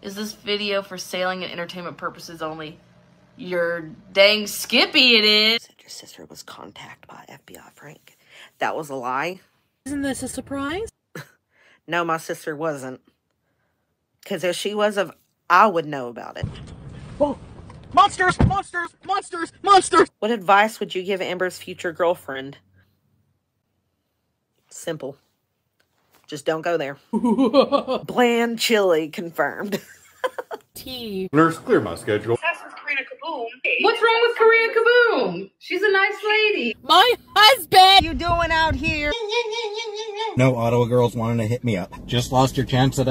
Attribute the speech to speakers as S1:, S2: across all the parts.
S1: Is this video for sailing and entertainment purposes only? You're dang skippy it is.
S2: Said your sister was contacted by FBI Frank. That was a lie.
S3: Isn't this a surprise?
S2: No, my sister wasn't. Because if she was, I would know about it.
S3: Oh, monsters! Monsters! Monsters! Monsters!
S2: What advice would you give Amber's future girlfriend? Simple. Just don't go there. Bland chili confirmed.
S3: Tea.
S4: Nurse, clear my schedule.
S1: With Karina Kaboom. What's wrong with Karina Kaboom? She's a nice lady.
S3: My husband!
S5: You doing out here?
S6: No Ottawa girls wanting to hit me up. Just lost your chance at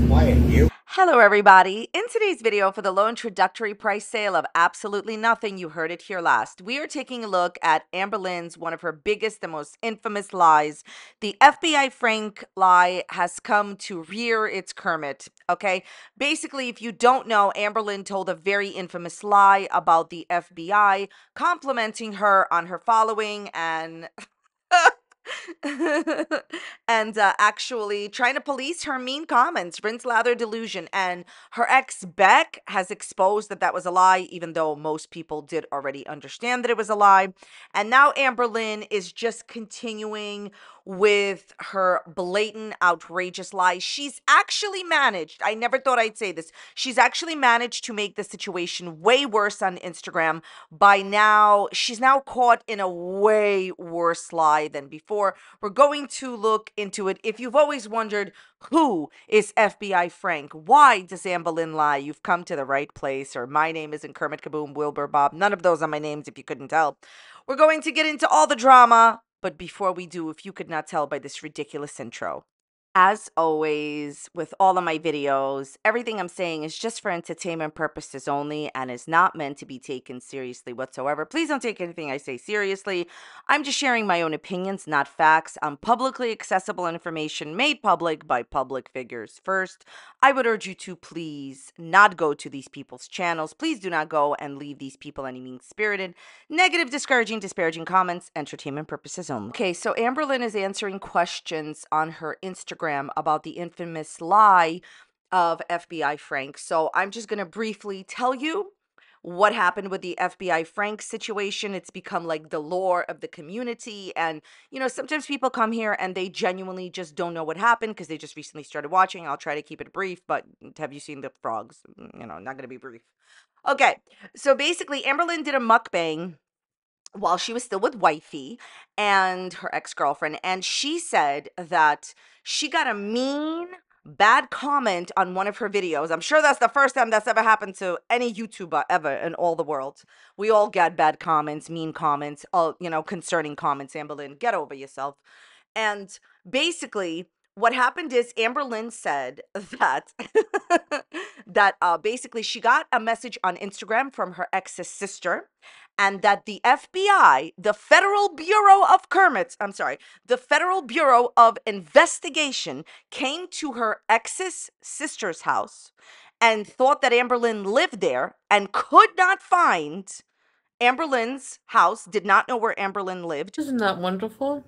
S6: quiet, you.
S5: Hello everybody. In today's video for the low introductory price sale of absolutely nothing, you heard it here last, we are taking a look at Amber Lynn's one of her biggest and most infamous lies. The FBI Frank lie has come to rear its Kermit, okay? Basically, if you don't know, Amber Lynn told a very infamous lie about the FBI, complimenting her on her following and... and actually trying to police her mean comments, rinse lather delusion. And her ex Beck has exposed that that was a lie, even though most people did already understand that it was a lie. And now Amber Lynn is just continuing with her blatant, outrageous lies. She's actually managed, I never thought I'd say this, she's actually managed to make the situation way worse on Instagram. By now, she's now caught in a way worse lie than before. We're going to look into it. If you've always wondered, who is FBI Frank? Why does Amber Lynn lie? You've come to the right place. Or my name isn't Kermit, Kaboom, Wilbur, Bob. None of those are my names if you couldn't tell. We're going to get into all the drama. But before we do, if you could not tell by this ridiculous intro, as always, with all of my videos, everything I'm saying is just for entertainment purposes only and is not meant to be taken seriously whatsoever. Please don't take anything I say seriously. I'm just sharing my own opinions, not facts, on publicly accessible information made public by public figures. First, I would urge you to please not go to these people's channels. Please do not go and leave these people any mean-spirited, negative, discouraging, disparaging comments, entertainment purposes only. Okay, so Amber Lynn is answering questions on her Instagram about the infamous lie of FBI Frank. So I'm just going to briefly tell you what happened with the FBI Frank situation. It's become like the lore of the community. And, you know, sometimes people come here and they genuinely just don't know what happened because they just recently started watching. I'll try to keep it brief, but have you seen the frogs? You know, not going to be brief. Okay, so basically Amber Lynn did a mukbang while she was still with Wifey and her ex-girlfriend, and she said that she got a mean, bad comment on one of her videos. I'm sure that's the first time that's ever happened to any YouTuber ever in all the world. We all get bad comments, mean comments, you know, concerning comments. Amber Lynn, get over yourself. And basically, what happened is Amber Lynn said that basically she got a message on Instagram from her ex's sister, and that the FBI, the Federal Bureau of the Federal Bureau of Investigation came to her ex's sister's house and thought that Amber Lynn lived there and could not find Amber Lynn's house, did not know where Amber Lynn lived.
S1: Isn't that wonderful?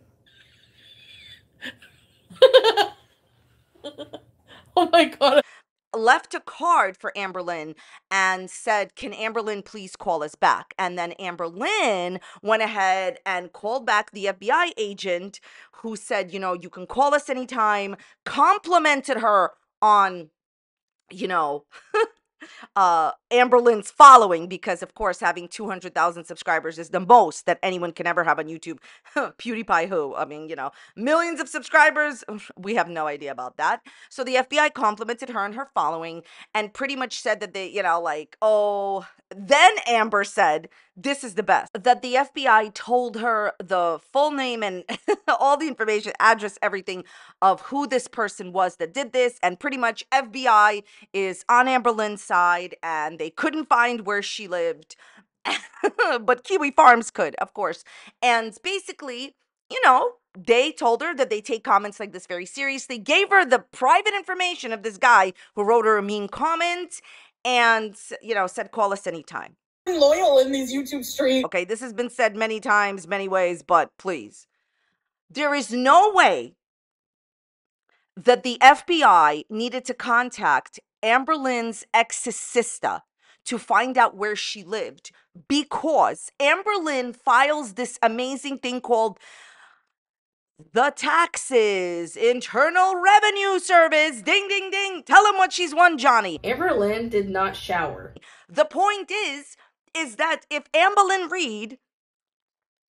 S1: Oh my God.
S5: Left a card for Amber Lynn and said, can Amber Lynn please call us back? And then Amber Lynn went ahead and called back the FBI agent who said, you know, you can call us anytime, complimented her on, you know, Amber Lynn's following, because of course having 200,000 subscribers is the most that anyone can ever have on YouTube. PewDiePie who? I mean, you know, millions of subscribers, we have no idea about that. So the FBI complimented her and her following and pretty much said that they, you know, like, oh, then Amber said, this is the best, that the FBI told her the full name and all the information, address, everything of who this person was that did this, and pretty much FBI is on Amber Lynn's side and they couldn't find where she lived, but Kiwi Farms could, of course. And basically, you know, they told her that they take comments like this very seriously, gave her the private information of this guy who wrote her a mean comment and, you know, said, call us anytime.
S3: Loyal in these YouTube streams.
S5: Okay, this has been said many times, many ways, but please. There is no way that the FBI needed to contact Amber Lynn's ex's sister to find out where she lived, because Amber Lynn files this amazing thing called the Taxes Internal Revenue Service. Ding, ding, ding. Tell him what she's won, Johnny.
S1: Amber Lynn did not shower.
S5: The point is that if Amber Lynn Reed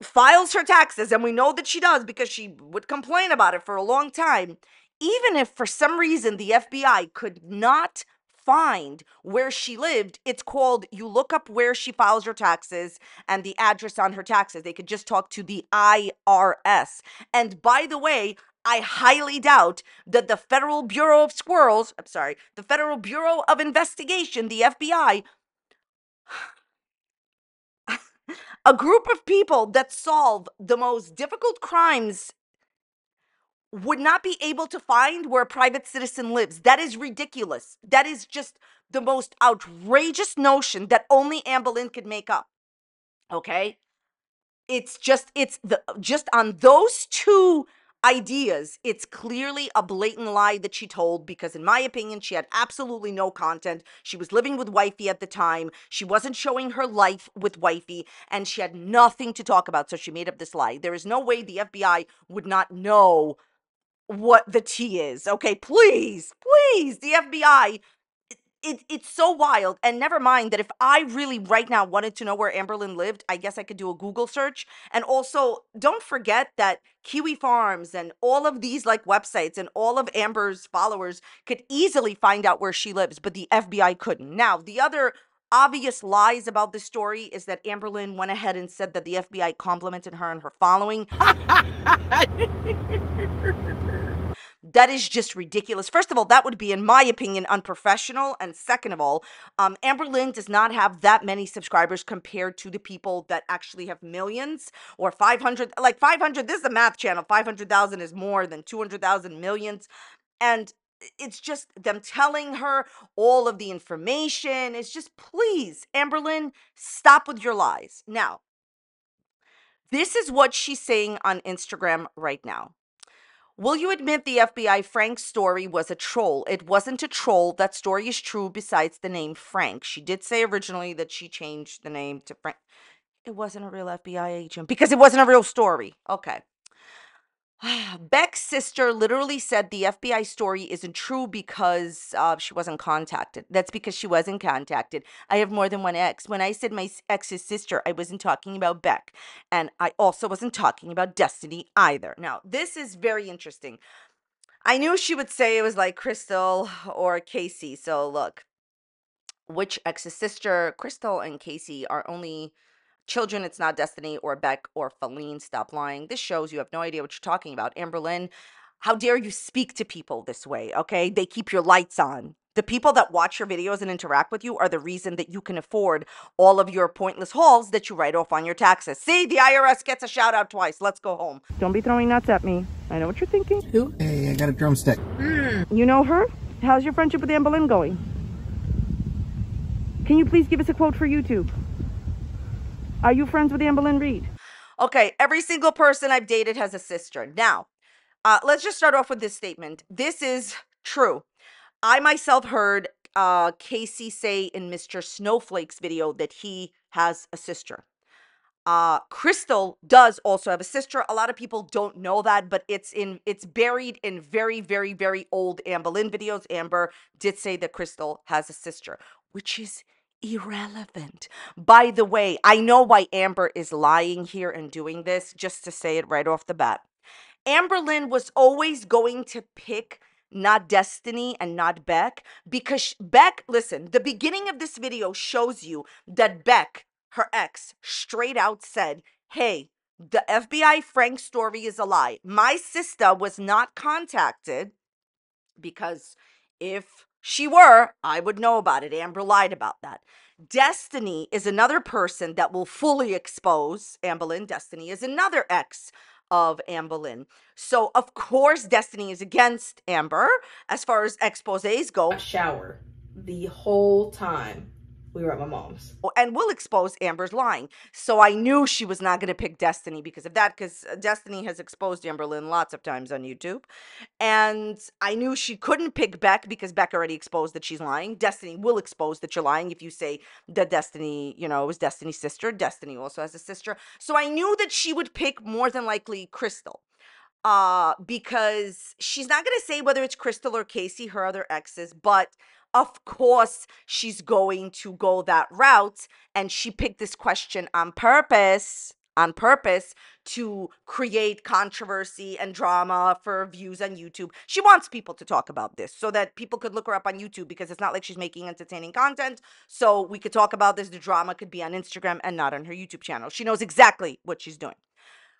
S5: files her taxes, and we know that she does because she would complain about it for a long time, even if for some reason the FBI could not find where she lived, it's called, you look up where she files her taxes and the address on her taxes. They could just talk to the IRS. And by the way, I highly doubt that the Federal Bureau of the Federal Bureau of Investigation, the FBI, a group of people that solve the most difficult crimes, would not be able to find where a private citizen lives. That is ridiculous. That is just the most outrageous notion that only Amber Lynn could make up. Okay? It's just on those two ideas, it's clearly a blatant lie that she told, because in my opinion, she had absolutely no content. She was living with wifey at the time. She wasn't showing her life with wifey, and she had nothing to talk about, so she made up this lie. There is no way the FBI would not know what the tea is. Okay, please, the FBI. It's so wild. And never mind that if I really right now wanted to know where Amber Lynn lived, I guess I could do a Google search. And also, don't forget that Kiwi Farms and all of these like websites and all of Amber's followers could easily find out where she lives, but the FBI couldn't. Now, the other obvious lies about this story is that Amber Lynn went ahead and said that the FBI complimented her on her following. That is just ridiculous. First of all, that would be, in my opinion, unprofessional. And second of all, Amber Lynn does not have that many subscribers compared to the people that actually have millions or 500. Like 500, this is a math channel. 500,000 is more than 200,000 millions. And it's just them telling her all of the information. It's just, please, Amber Lynn, stop with your lies. Now, this is what she's saying on Instagram right now. Will you admit the FBI Frank story was a troll? It wasn't a troll. That story is true besides the name Frank. She did say originally that she changed the name to Frank. It wasn't a real FBI agent because it wasn't a real story. Okay. Beck's sister literally said the FBI story isn't true because she wasn't contacted. That's because she wasn't contacted. I have more than one ex. When I said my ex's sister, I wasn't talking about Beck. And I also wasn't talking about Destiny either. Now, this is very interesting. I knew she would say it was like Crystal or Casey. So look, which ex's sister? Crystal and Casey are only children. It's not Destiny or Beck or Feline. Stop lying. This shows you have no idea what you're talking about. Amber Lynn, how dare you speak to people this way, okay? They keep your lights on. The people that watch your videos and interact with you are the reason that you can afford all of your pointless hauls that you write off on your taxes. See, the IRS gets a shout out twice. Let's go home. Don't be throwing nuts at me. I know what you're thinking.
S6: Who? Hey, I got a drumstick.
S5: You know her? How's your friendship with Amber Lynn going? Can you please give us a quote for YouTube? Are you friends with Amber Lynn Reed? Okay, every single person I've dated has a sister. Now, let's just start off with this statement. This is true. I myself heard Casey say in Mr. Snowflake's video that he has a sister. Crystal does also have a sister. A lot of people don't know that, but it's buried in very, very, very old Amber Lynn videos. Amber did say that Crystal has a sister, which is irrelevant. By the way, I know why Amber is lying here and doing this, just to say it right off the bat. Amber Lynn was always going to pick not Destiny and not Beck, because Beck, listen, the beginning of this video shows you that Beck, her ex, straight out said, hey, the FBI Frank story is a lie. My sister was not contacted because if she were, I would know about it. Amber lied about that. Destiny is another person that will fully expose Amber Lynn. Destiny is another ex of Amber Lynn. So, of course, Destiny is against Amber as far as exposés go.
S1: Shower the whole time
S2: We were at my mom's.
S5: And will expose Amber's lying. So I knew she was not going to pick Destiny because of that, because Destiny has exposed Amberlynn lots of times on YouTube. And I knew she couldn't pick Beck because Beck already exposed that she's lying. Destiny will expose that you're lying if you say that Destiny, you know, was Destiny's sister. Destiny also has a sister. So I knew that she would pick more than likely Crystal. Because she's not going to say whether it's Crystal or Casey, her other exes, but of course she's going to go that route. And she picked this question on purpose to create controversy and drama for views on YouTube. She wants people to talk about this so that people could look her up on YouTube, because it's not like she's making entertaining content. So we could talk about this. The drama could be on Instagram and not on her YouTube channel. She knows exactly what she's doing.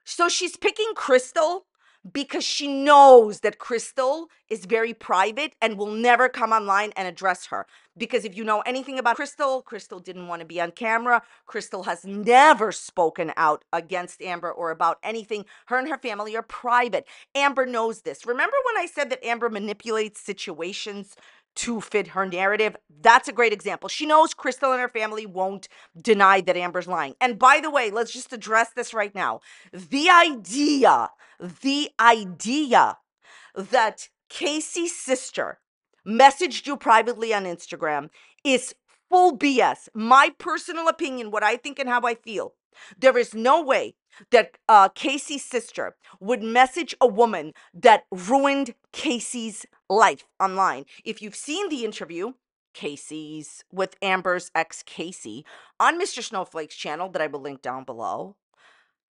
S5: So she's picking Crystal because she knows that Crystal is very private and will never come online and address her. Because if you know anything about Crystal, Crystal didn't want to be on camera. Crystal has never spoken out against Amber or about anything. Her and her family are private. Amber knows this. Remember when I said that Amber manipulates situations to fit her narrative? That's a great example. She knows Crystal and her family won't deny that Amber's lying. And by the way, let's just address this right now. The idea that Casey's sister messaged you privately on Instagram is full BS. My personal opinion, what I think and how I feel. There is no way that Casey's sister would message a woman that ruined Casey's life online. If you've seen the interview, Casey's with Amber's ex Casey on Mr. Snowflake's channel that I will link down below,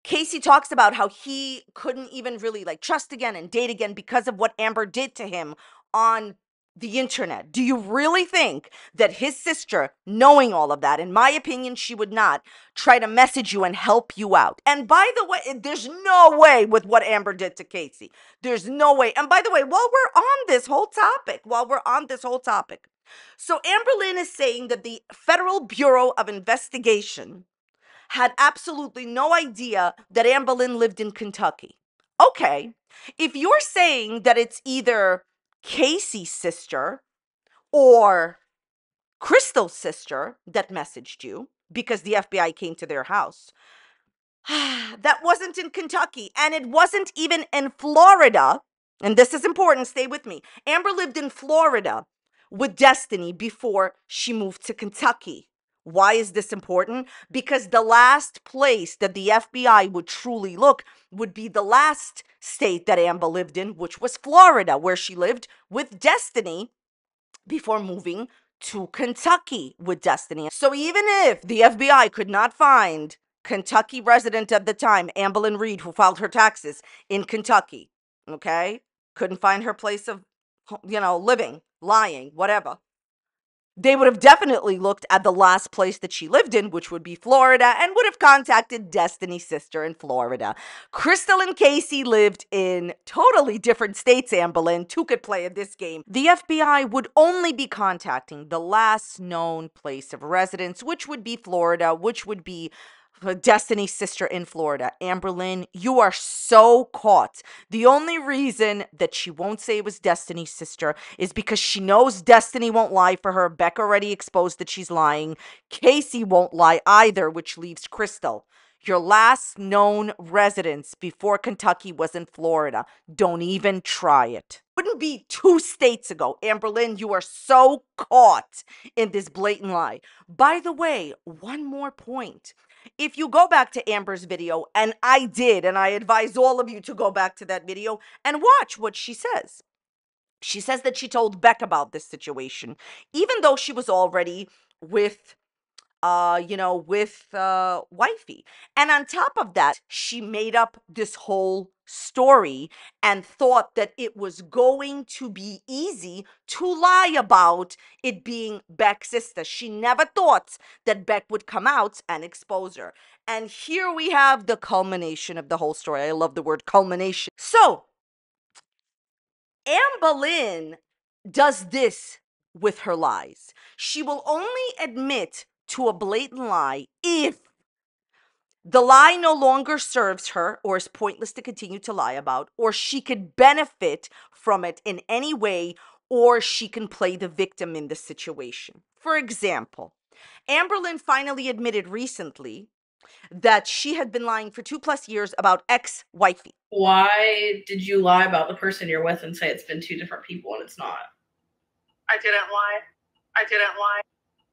S5: Casey talks about how he couldn't even really trust again and date again because of what Amber did to him on the internet. Do you really think that his sister, knowing all of that, in my opinion, she would not try to message you and help you out? And by the way, there's no way with what Amber did to Casey. There's no way. And by the way, while we're on this whole topic, so Amberlynn is saying that the Federal Bureau of Investigation had absolutely no idea that Amberlynn lived in Kentucky. Okay, if you're saying that it's either Casey's sister or Crystal's sister that messaged you because the FBI came to their house, that wasn't in Kentucky, and it wasn't even in Florida. And this is important, stay with me. Amber lived in Florida with Destiny before she moved to Kentucky. Why is this important? Because the last place that the FBI would truly look would be the last state that Amber lived in, which was Florida, where she lived with Destiny before moving to Kentucky with Destiny. So even if the FBI could not find Kentucky resident at the time, Amberlynn Reed, who filed her taxes in Kentucky, okay, couldn't find her place of, living, lying, whatever, they would have definitely looked at the last place that she lived in, which would be Florida, and would have contacted Destiny's sister in Florida. Crystal and Casey lived in totally different states, Amberlynn. Two could play at this game. The FBI would only be contacting the last known place of residence, which would be Florida, which would be Destiny's sister in Florida. Amberlynn, you are so caught. The only reason that she won't say it was Destiny's sister is because she knows Destiny won't lie for her. Beck already exposed that she's lying. Casey won't lie either, which leaves Crystal. Your last known residence before Kentucky was in Florida. Don't even try it. Wouldn't be 2 states ago. Amberlynn, you are so caught in this blatant lie. By the way, one more point. If you go back to Amber's video, and I did, and I advise all of you to go back to that video and watch what she says. She says that she told Beck about this situation, even though she was already with wifey. And on top of that, she made up this whole story and thought that it was going to be easy to lie about it being Beck's sister. She never thought that Beck would come out and expose her. And here we have the culmination of the whole story. I love the word culmination. So, Amberlynn does this with her lies. She will only admit to a blatant lie if the lie no longer serves her or is pointless to continue to lie about, or she could benefit from it in any way, or she can play the victim in the situation. For example, Amberlynn finally admitted recently that she had been lying for 2+ years about ex-wifey.
S1: Why did you lie about the person you're with and say it's been two different people and it's not?
S4: I didn't lie. I didn't lie.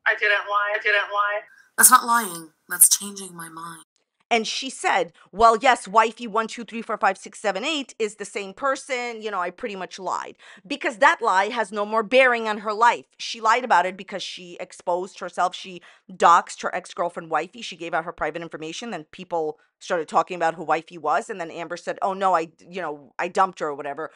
S4: I didn't lie. I didn't lie.
S7: That's not lying. That's changing my mind.
S5: And she said, well, yes, wifey 1, 2, 3, 4, 5, 6, 7, 8 is the same person. You know, I pretty much lied. Because that lie has no more bearing on her life. She lied about it because she exposed herself. She doxed her ex-girlfriend wifey. She gave out her private information. Then people started talking about who wifey was. And then Amber said, oh no, I dumped her or whatever.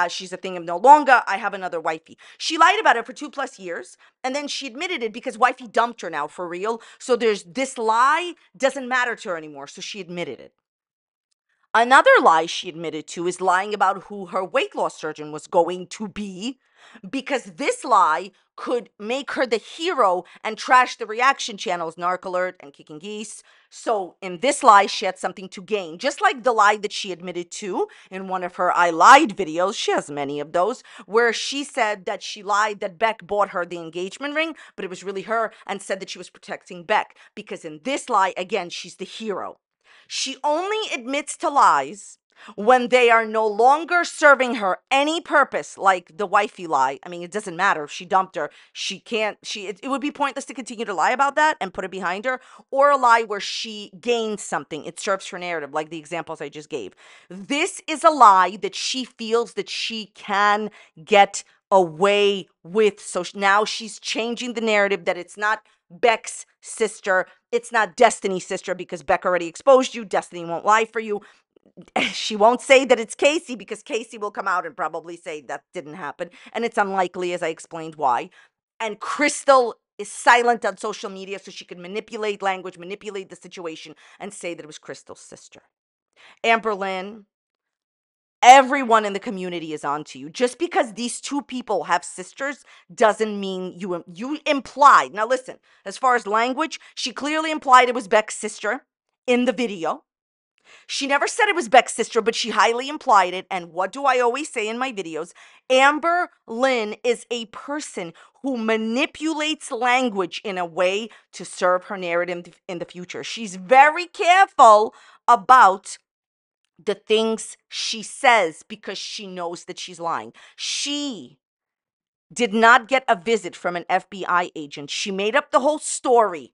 S5: She's a thing of no longer. I have another wifey. She lied about it for 2+ years. And then she admitted it because wifey dumped her now for real. So this lie doesn't matter to her anymore. So she admitted it. Another lie she admitted to is lying about who her weight loss surgeon was going to be, because this lie could make her the hero and trash the reaction channels, Narc Alert and Kicking Geese. So in this lie, she had something to gain. Just like the lie that she admitted to in one of her I Lied videos, she has many of those, where she said that she lied that Beck bought her the engagement ring, but it was really her, and said that she was protecting Beck. Because in this lie, again, she's the hero. She only admits to lies when they are no longer serving her any purpose, like the wifey lie. I mean, it doesn't matter if she dumped her. It would be pointless to continue to lie about that and put it behind her, or a lie where she gains something. It serves her narrative, like the examples I just gave. This is a lie that she feels that she can get away with. So now she's changing the narrative that it's not Beck's sister. It's not Destiny's sister because Beck already exposed you. Destiny won't lie for you. She won't say that it's Casey because Casey will come out and probably say that didn't happen. And it's unlikely, as I explained why. And Crystal is silent on social media so she can manipulate language, manipulate the situation, and say that it was Crystal's sister. Amberlynn, everyone in the community is onto you. Just because these two people have sisters doesn't mean you implied. Now listen, as far as language, she clearly implied it was Beck's sister in the video. She never said it was Beck's sister, but she highly implied it. And what do I always say in my videos? Amber Lynn is a person who manipulates language in a way to serve her narrative in the future. She's very careful about the things she says because she knows that she's lying. She did not get a visit from an FBI agent. She made up the whole story.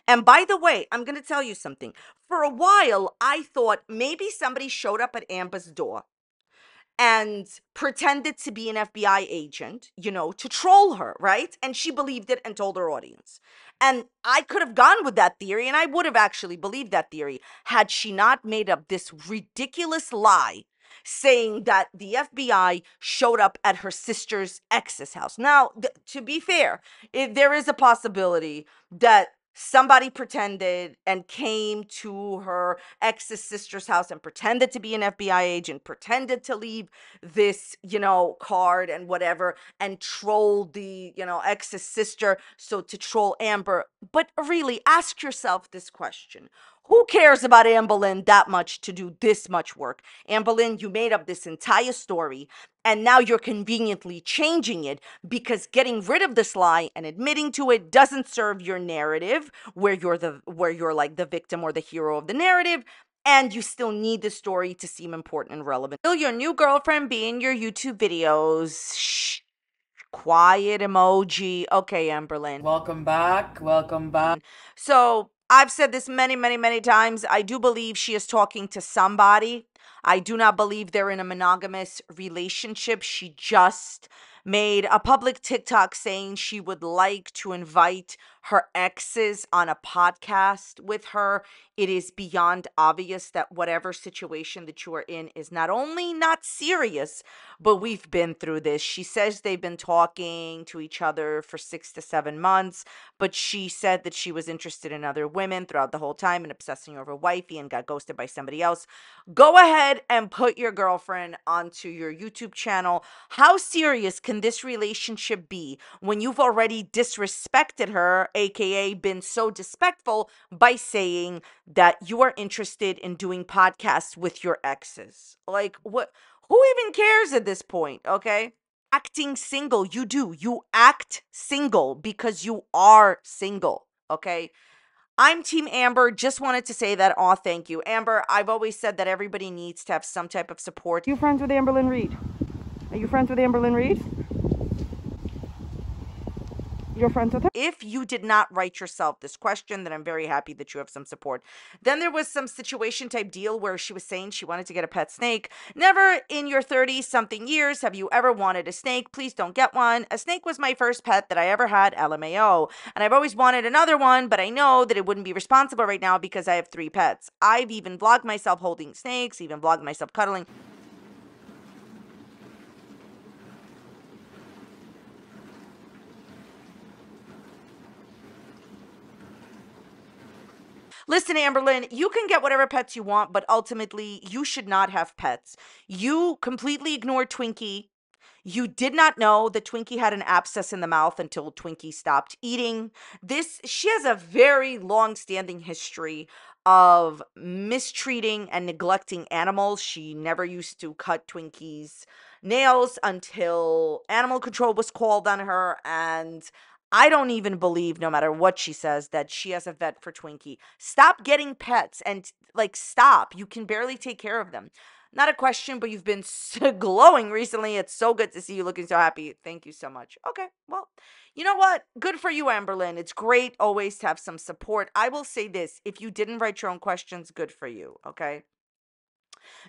S5: And by the way, I'm going to tell you something. For a while, I thought maybe somebody showed up at Amber's door and pretended to be an FBI agent, to troll her, right? And she believed it and told her audience. And I could have gone with that theory, and I would have actually believed that theory had she not made up this ridiculous lie saying that the FBI showed up at her sister's ex's house. Now, to be fair, there is a possibility that somebody pretended and came to her ex's sister's house and pretended to be an FBI agent, pretended to leave this, card and whatever, and trolled the, ex's sister, so to troll Amber. But really, ask yourself this question. Who cares about Amberlynn that much to do this much work? Amberlynn, you made up this entire story, and now you're conveniently changing it because getting rid of this lie and admitting to it doesn't serve your narrative, where you're like the victim or the hero of the narrative, and you still need the story to seem important and relevant. Will your new girlfriend be in your YouTube videos? Shh. Quiet emoji. Okay, Amberlynn.
S7: Welcome back. Welcome back.
S5: So I've said this many, many, many times. I do believe she is talking to somebody. I do not believe they're in a monogamous relationship. She just made a public TikTok saying she would like to invite her exes on a podcast with her. It is beyond obvious that whatever situation that you are in is not only not serious, but we've been through this. She says they've been talking to each other for 6 to 7 months, but she said that she was interested in other women throughout the whole time and obsessing over wifey and got ghosted by somebody else. Go ahead and put your girlfriend onto your YouTube channel. How serious can this relationship be when you've already disrespected her, aka been so disrespectful by saying that you are interested in doing podcasts with your exes? Like, what? Who even cares at this point, okay? acting single. You do. You act single because you are single, okay? I'm Team Amber. Just wanted to say that. Aw, thank you. Amber, I've always said that everybody needs to have some type of support.
S8: You friends with Amberlynn Reed? Are you friends with Amberlynn Reed? You're friends with her?
S5: If you did not write yourself this question, then I'm very happy that you have some support. Then there was some situation type deal where she was saying she wanted to get a pet snake. Never in your 30-something years have you ever wanted a snake. Please don't get one. A snake was my first pet that I ever had, LMAO. And I've always wanted another one, but I know that it wouldn't be responsible right now because I have 3 pets. I've even vlogged myself holding snakes, even vlogged myself cuddling. Listen, Amberlynn, you can get whatever pets you want, but ultimately, you should not have pets. You completely ignored Twinkie. You did not know that Twinkie had an abscess in the mouth until Twinkie stopped eating. She has a very long-standing history of mistreating and neglecting animals. She never used to cut Twinkie's nails until animal control was called on her, and I don't even believe, no matter what she says, that she has a vet for Twinkie. Stop getting pets and, like, stop. You can barely take care of them. Not a question, but you've been so glowing recently. It's so good to see you looking so happy. Thank you so much. Okay, well, you know what? Good for you, Amberlynn. It's great always to have some support. I will say this. If you didn't write your own questions, good for you, okay?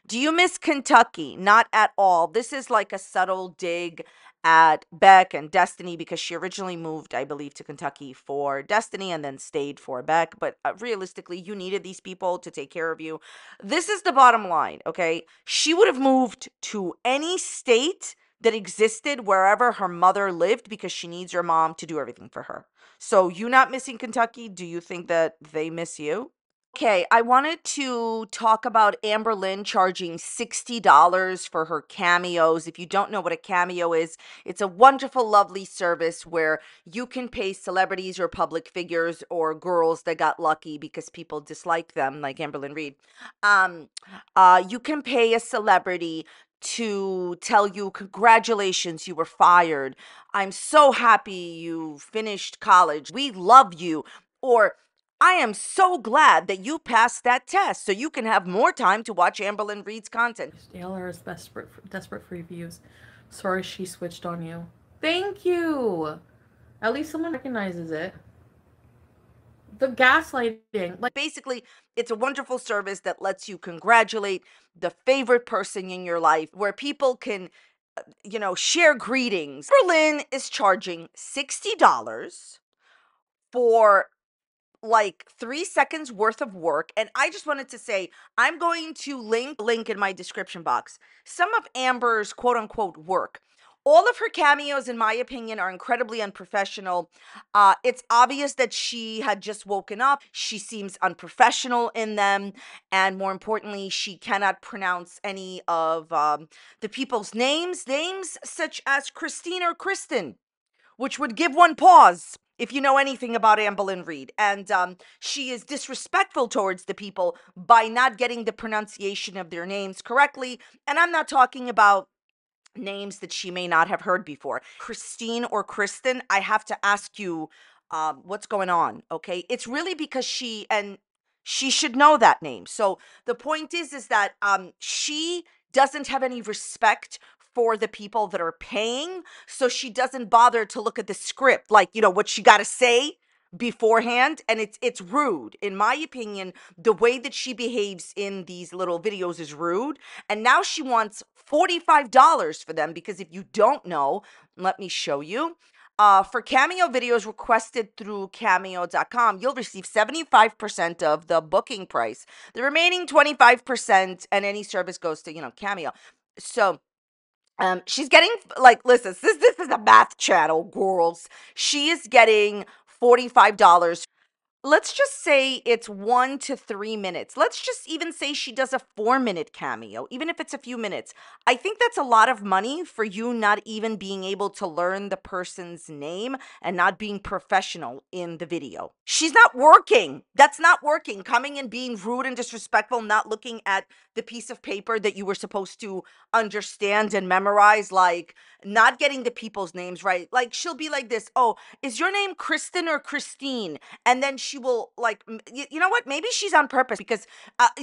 S5: Do you miss Kentucky? Not at all. This is like a subtle dig at Beck and Destiny because she originally moved, I believe, to Kentucky for Destiny and then stayed for Beck. But realistically, you needed these people to take care of you. This is the bottom line, okay? She would have moved to any state that existed wherever her mother lived because she needs her mom to do everything for her. So you not missing Kentucky, do you think that they miss you? Okay, I wanted to talk about Amberlynn charging $60 for her cameos. If you don't know what a cameo is, it's a wonderful, lovely service where you can pay celebrities or public figures or girls that got lucky because people dislike them, like Amberlynn Reed. You can pay a celebrity to tell you, congratulations, you were fired. I'm so happy you finished college. We love you. Or I am so glad that you passed that test so you can have more time to watch Amberlynn Reed's content.
S1: Taylor is desperate for reviews. Sorry she switched on you. Thank you! At least someone recognizes it. The gaslighting.
S5: Like, basically, it's a wonderful service that lets you congratulate the favorite person in your life where people can, share greetings. Amberlynn is charging $60 for like 3 seconds worth of work. And I just wanted to say, I'm going to link in my description box some of Amber's quote unquote work. All of her cameos, in my opinion, are incredibly unprofessional. It's obvious that she had just woken up. She seems unprofessional in them. And more importantly, she cannot pronounce any of the people's names such as Christine or Kristen, which would give one pause if you know anything about Amberlynn Reed. And she is disrespectful towards the people by not getting the pronunciation of their names correctly. And I'm not talking about names that she may not have heard before. Christine or Kristen, I have to ask you what's going on, okay? It's really because she should know that name. So the point is that she doesn't have any respect for the people that are paying, so she doesn't bother to look at the script, like, what she got to say beforehand, and it's rude. In my opinion, the way that she behaves in these little videos is rude, and now she wants $45 for them because if you don't know, let me show you. For Cameo videos requested through cameo.com, you'll receive 75% of the booking price. The remaining 25% and any service goes to, Cameo. So she's getting, like, listen, this is a math channel, girls. She is getting $45 let's just say it's 1 to 3 minutes. Let's just even say she does a 4-minute cameo, even if it's a few minutes. I think that's a lot of money for you not even being able to learn the person's name and not being professional in the video. She's not working. That's not working. Coming and being rude and disrespectful, not looking at the piece of paper that you were supposed to understand and memorize, like not getting the people's names right. Like she'll be like this, oh, is your name Kristen or Christine? And then she will like, you know what? Maybe she's on purpose because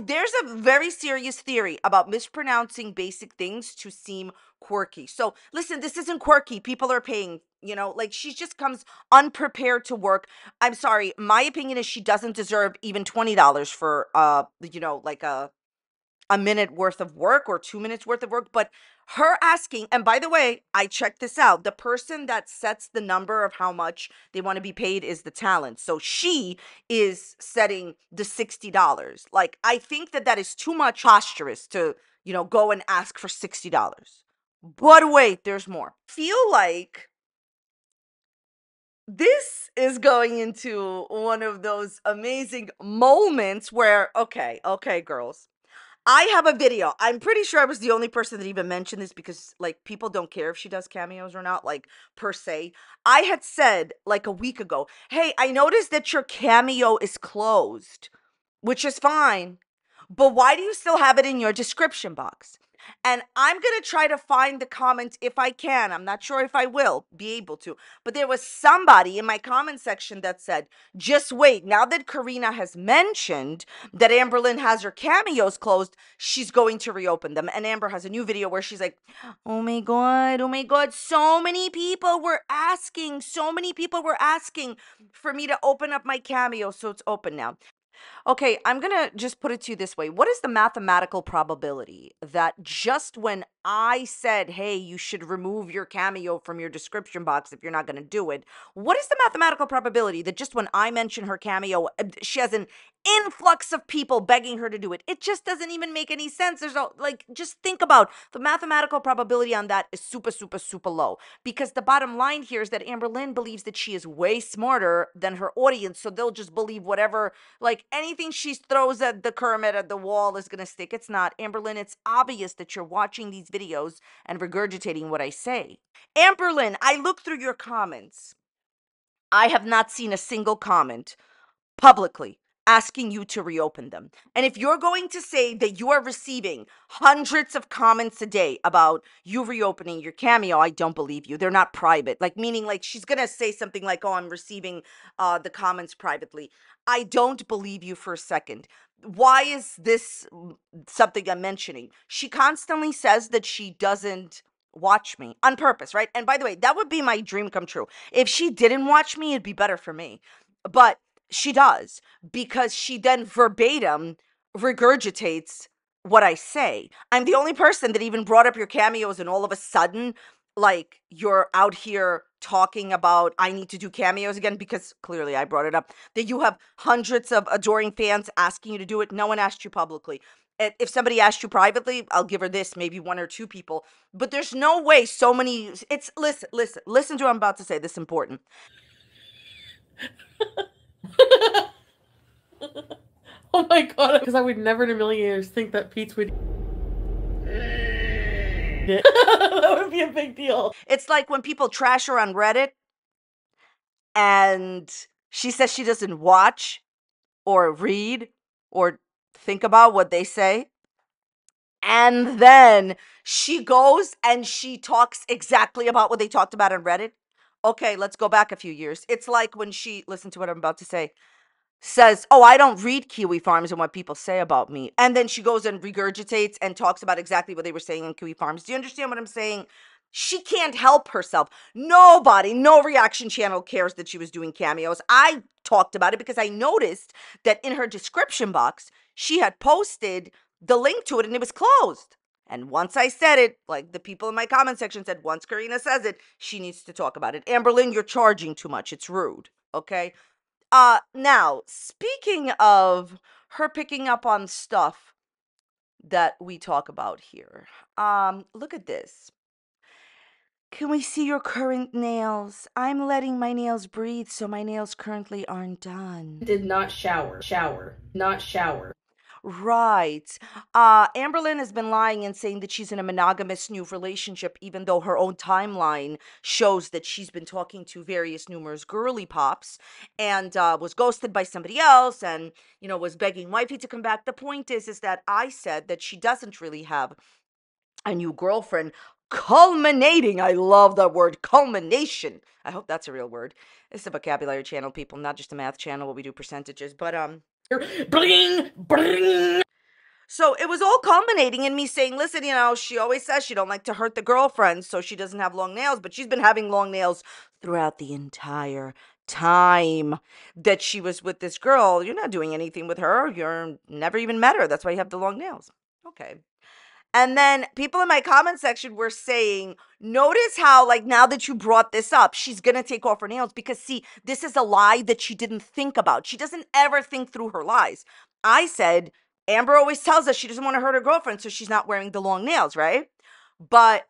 S5: there's a very serious theory about mispronouncing basic things to seem quirky. So listen, this isn't quirky. People are paying, you know, like she just comes unprepared to work. I'm sorry. My opinion is she doesn't deserve even $20 for, you know, like a minute worth of work or 2 minutes worth of work. But her asking, and by the way, I checked this out, the person that sets the number of how much they want to be paid is the talent. So she is setting the $60. Like, I think that that is too much posturous to, you know, go and ask for $60. But wait, there's more. Feel like this is going into one of those amazing moments where, okay, girls, I have a video. I'm pretty sure I was the only person that even mentioned this because, like, people don't care if she does cameos or not, like, per se. I had said, like, a week ago, hey, I noticed that your cameo is closed, which is fine, but why do you still have it in your description box? And I'm going to try to find the comment if I can. I'm not sure if I will be able to. But there was somebody in my comment section that said, just wait. Now that Karina has mentioned that Amberlynn has her cameos closed, she's going to reopen them. And Amber has a new video where she's like, oh my God, so many people were asking for me to open up my cameo. So it's open now. Okay, I'm going to just put it to you this way. What is the mathematical probability that just when I said, hey, you should remove your cameo from your description box if you're not going to do it, what is the mathematical probability that just when I mention her cameo, she has an influx of people begging her to do it? It just doesn't even make any sense. There's no, like, just think about the mathematical probability on that is super, super, super low. Because the bottom line here is that Amberlynn believes that she is way smarter than her audience, so they'll just believe whatever, like anything she throws at the Kermit at the wall is gonna stick. It's not. Amberlynn, it's obvious that you're watching these videos and regurgitating what I say. Amberlynn, I looked through your comments. I have not seen a single comment publicly asking you to reopen them. And if you're going to say that you are receiving hundreds of comments a day about you reopening your cameo, I don't believe you. They're not private. Like, meaning, like, she's going to say something like, oh, I'm receiving the comments privately. I don't believe you for a second. Why is this something I'm mentioning? She constantly says that she doesn't watch me on purpose, right? And by the way, that would be my dream come true. If she didn't watch me, it'd be better for me. But she does, because she then verbatim regurgitates what I say. I'm the only person that even brought up your cameos, and all of a sudden, like, you're out here talking about I need to do cameos again because clearly I brought it up, that you have hundreds of adoring fans asking you to do it. No one asked you publicly. If somebody asked you privately, I'll give her this, maybe 1 or 2 people. But there's no way so many, it's, listen to what I'm about to say. This is important.
S1: Oh my God, because I would never in a million years think that Pete's would that would be a big deal.
S5: It's like when people trash her on Reddit and she says she doesn't watch or read or think about what they say. And then she goes and she talks exactly about what they talked about on Reddit. Okay, let's go back a few years. It's like when she, listen to what I'm about to say, says, oh, I don't read Kiwi Farms and what people say about me. And then she goes and regurgitates and talks about exactly what they were saying in Kiwi Farms. Do you understand what I'm saying? She can't help herself. Nobody, no reaction channel cares that she was doing cameos. I talked about it because I noticed that in her description box, she had posted the link to it and it was closed. And once I said it, like the people in my comment section said, once Karina says it, she needs to talk about it. Amberlynn, you're charging too much. It's rude. Okay. Now, speaking of her picking up on stuff that we talk about here, look at this. Can we see your current nails? I'm letting my nails breathe, so my nails currently aren't done.
S9: Did not shower. Not shower.
S5: Right. Amberlynn has been lying and saying that she's in a monogamous new relationship, even though her own timeline shows that she's been talking to various numerous girly pops and was ghosted by somebody else and, you know, was begging wifey to come back. The point is that I said that she doesn't really have a new girlfriend. Culminating. I love that word, culmination. I hope that's a real word. It's a vocabulary channel, people, not just a math channel where we do percentages, but
S1: Bling, bling.
S5: so it was all culminating in me saying, listen, you know, she always says she don't like to hurt the girlfriend, so she doesn't have long nails, but she's been having long nails throughout the entire time that she was with this girl. You're not doing anything with her. You're never even met her. That's why you have the long nails. Okay. And then people in my comment section were saying, notice how, like, now that you brought this up, she's going to take off her nails because, see, this is a lie that she didn't think about. She doesn't ever think through her lies. I said, Amber always tells us she doesn't want to hurt her girlfriend, so she's not wearing the long nails, right? But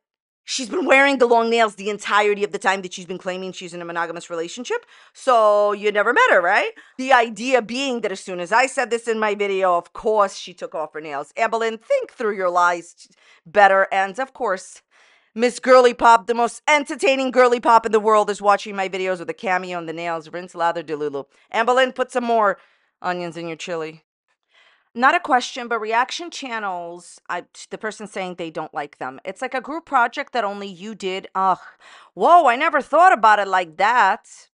S5: she's been wearing the long nails the entirety of the time that she's been claiming she's in a monogamous relationship. So you never met her, right? The idea being that as soon as I said this in my video, of course she took off her nails. Amberlynn, think through your lies better. And of course, Miss Girly Pop, the most entertaining girly pop in the world, is watching my videos with a cameo on the nails. Rinse, lather, delulu. Amberlynn, put some more onions in your chili. Not a question, but reaction channels, the person saying they don't like them. It's like a group project that only you did. Ugh. Whoa, I never thought about it like that.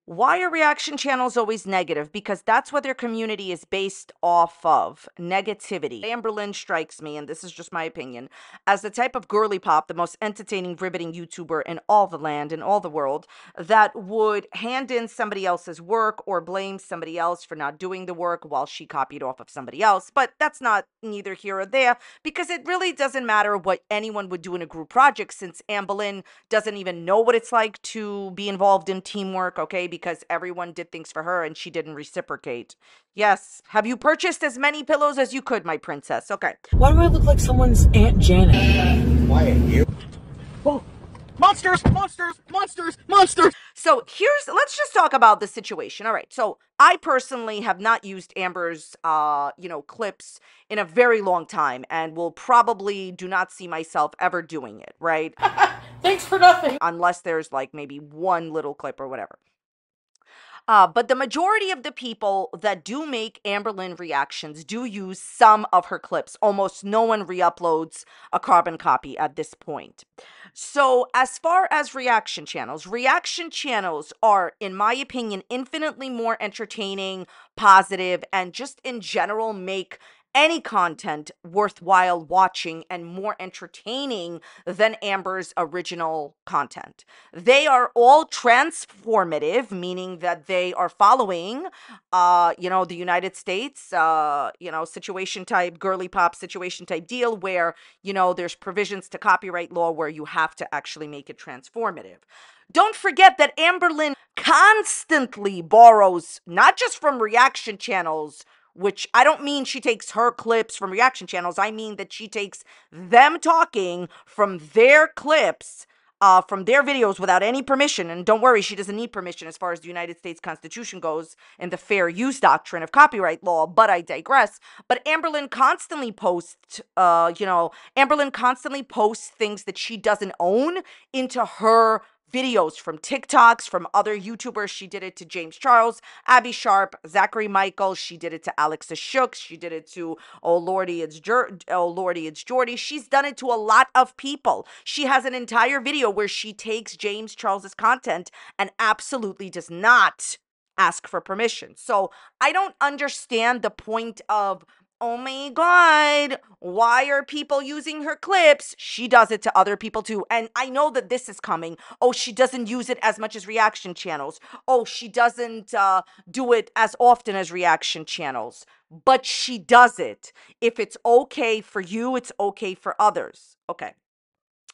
S5: Why are reaction channels always negative? Because that's what their community is based off of. Negativity. Amberlynn strikes me, and this is just my opinion, as the type of girly pop, the most entertaining, riveting YouTuber in all the land, in all the world, that would hand in somebody else's work or blame somebody else for not doing the work while she copied off of somebody else. But that's not neither here or there, because it really doesn't matter what anyone would do in a group project, since Amberlynn doesn't even know what it's like to be involved in teamwork, okay? Because everyone did things for her and she didn't reciprocate. Yes. Have you purchased as many pillows as you could, my princess? Okay.
S3: Why do I look like someone's Aunt Janet?
S6: Quiet, you.
S3: Oh, monsters, monsters, monsters, monsters!
S5: So let's just talk about the situation. All right. So I personally have not used Amber's, clips in a very long time and will probably do not see myself ever doing it, right?
S1: Thanks for nothing.
S5: Unless there's like maybe one little clip or whatever. But the majority of the people that do make Amberlynn reactions do use some of her clips. Almost no one re-uploads a carbon copy at this point. So as far as reaction channels are, in my opinion, infinitely more entertaining, positive, and just in general make any content worthwhile watching and more entertaining than Amber's original content. They are all transformative, meaning that they are following, the United States, situation type, girly pop situation type deal where, there's provisions to copyright law where you have to actually make it transformative. Don't forget that Amberlynn constantly borrows, not just from reaction channels, which I don't mean she takes her clips from reaction channels. I mean that she takes them talking from their clips, from their videos without any permission. And don't worry, she doesn't need permission as far as the United States Constitution goes and the fair use doctrine of copyright law, but I digress. But Amberlynn constantly posts, things that she doesn't own into her videos, from TikToks, from other YouTubers. She did it to James Charles, Abby Sharp, Zachary Michael. She did it to Alexa Shook. She did it to Oh Lordy, it's Jordy. She's done it to a lot of people. She has an entire video where she takes James Charles's content and absolutely does not ask for permission. So I don't understand the point of, oh my God, why are people using her clips? She does it to other people too. And I know that this is coming. Oh, she doesn't use it as much as reaction channels. Oh, she doesn't do it as often as reaction channels. But she does it. If it's okay for you, it's okay for others. Okay.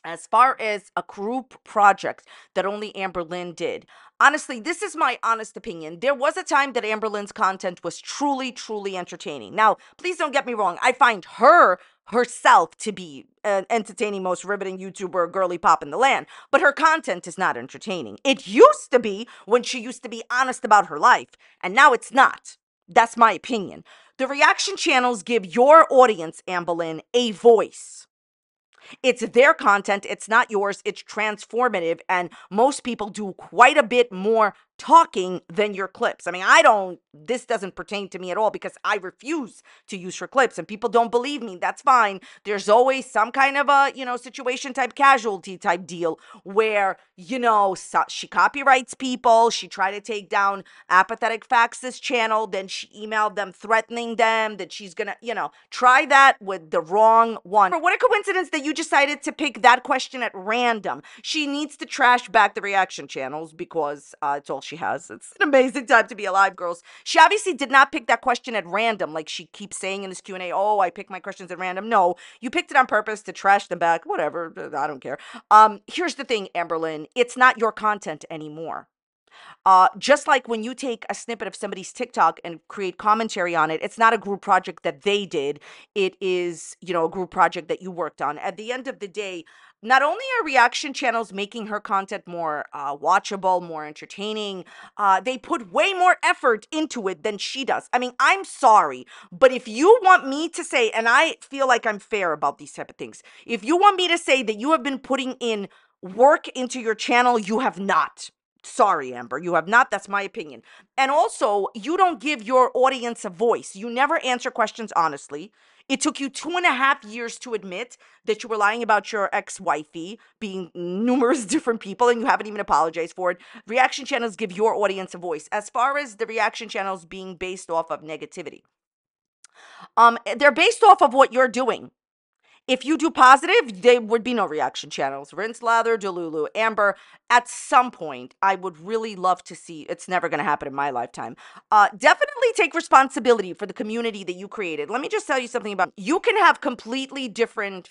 S5: As far as a group project that only Amberlynn did, honestly, this is my honest opinion. There was a time that Amberlynn's content was truly, truly entertaining. Now, please don't get me wrong. I find her herself to be an entertaining, most riveting YouTuber, girly pop in the land, but her content is not entertaining. It used to be when she used to be honest about her life, and now it's not. That's my opinion. The reaction channels give your audience, Amberlynn, a voice. It's their content. It's not yours. It's transformative. And most people do quite a bit more talking than your clips. I mean, this doesn't pertain to me at all because I refuse to use her clips and people don't believe me. That's fine. There's always some kind of a, situation type casualty type deal where, she copyrights people. She tried to take down Apathetic Facts' channel. Then she emailed them threatening them that she's going to, try that with the wrong one. What a coincidence that you decided to pick that question at random. She needs to trash back the reaction channels because it's all she has. It's an amazing time to be alive, girls. She obviously did not pick that question at random, like she keeps saying in this Q&A, oh, I pick my questions at random. No, you picked it on purpose to trash them back. Whatever, I don't care. Here's the thing, Amberlynn. It's not your content anymore. Just like when you take a snippet of somebody's TikTok and create commentary on it, it's not a group project that they did. It is, a group project that you worked on. At the end of the day, not only are reaction channels making her content more watchable, more entertaining, they put way more effort into it than she does. I mean, I'm sorry, but if you want me to say, and I feel like I'm fair about these type of things, if you want me to say that you have been putting in work into your channel, you have not. Sorry, Amber, you have not. That's my opinion. And also, you don't give your audience a voice. You never answer questions honestly. It took you 2.5 years to admit that you were lying about your ex-wifey being numerous different people, and you haven't even apologized for it. Reaction channels give your audience a voice. As far as the reaction channels being based off of negativity, they're based off of what you're doing. If you do positive, there would be no reaction channels. Rinse, lather, Delulu, Amber. At some point, I would really love to see, it's never going to happen in my lifetime. Definitely take responsibility for the community that you created. Let me just tell you something about, you can have completely different,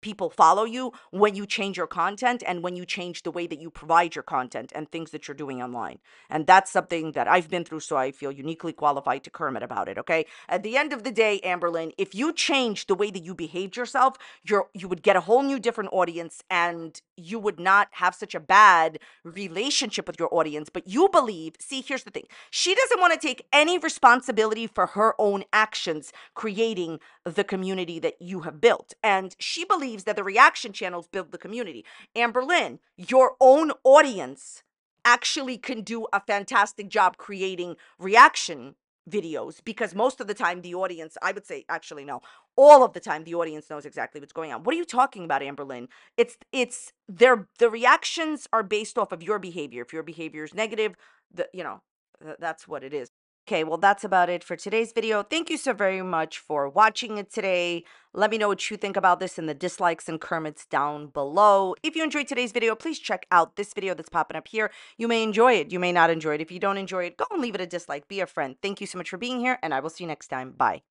S5: people follow you when you change your content and when you change the way that you provide your content and things that you're doing online. And that's something that I've been through, so I feel uniquely qualified to Kermit about it, okay? At the end of the day, Amberlynn, if you change the way that you behaved yourself, you would get a whole new different audience and you would not have such a bad relationship with your audience. But you believe, see, here's the thing. She doesn't want to take any responsibility for her own actions creating the community that you have built. And she believes that the reaction channels build the community. Amberlynn, your own audience actually can do a fantastic job creating reaction videos because most of the time the audience, I would say, actually no, all of the time the audience knows exactly what's going on. What are you talking about, Amberlynn? The reactions are based off of your behavior. If your behavior is negative, that's what it is. Okay, well, that's about it for today's video. Thank you so very much for watching it today. Let me know what you think about this in the dislikes and Kermits down below. If you enjoyed today's video, please check out this video that's popping up here. You may enjoy it. You may not enjoy it. If you don't enjoy it, go and leave it a dislike. Be a friend. Thank you so much for being here, and I will see you next time. Bye.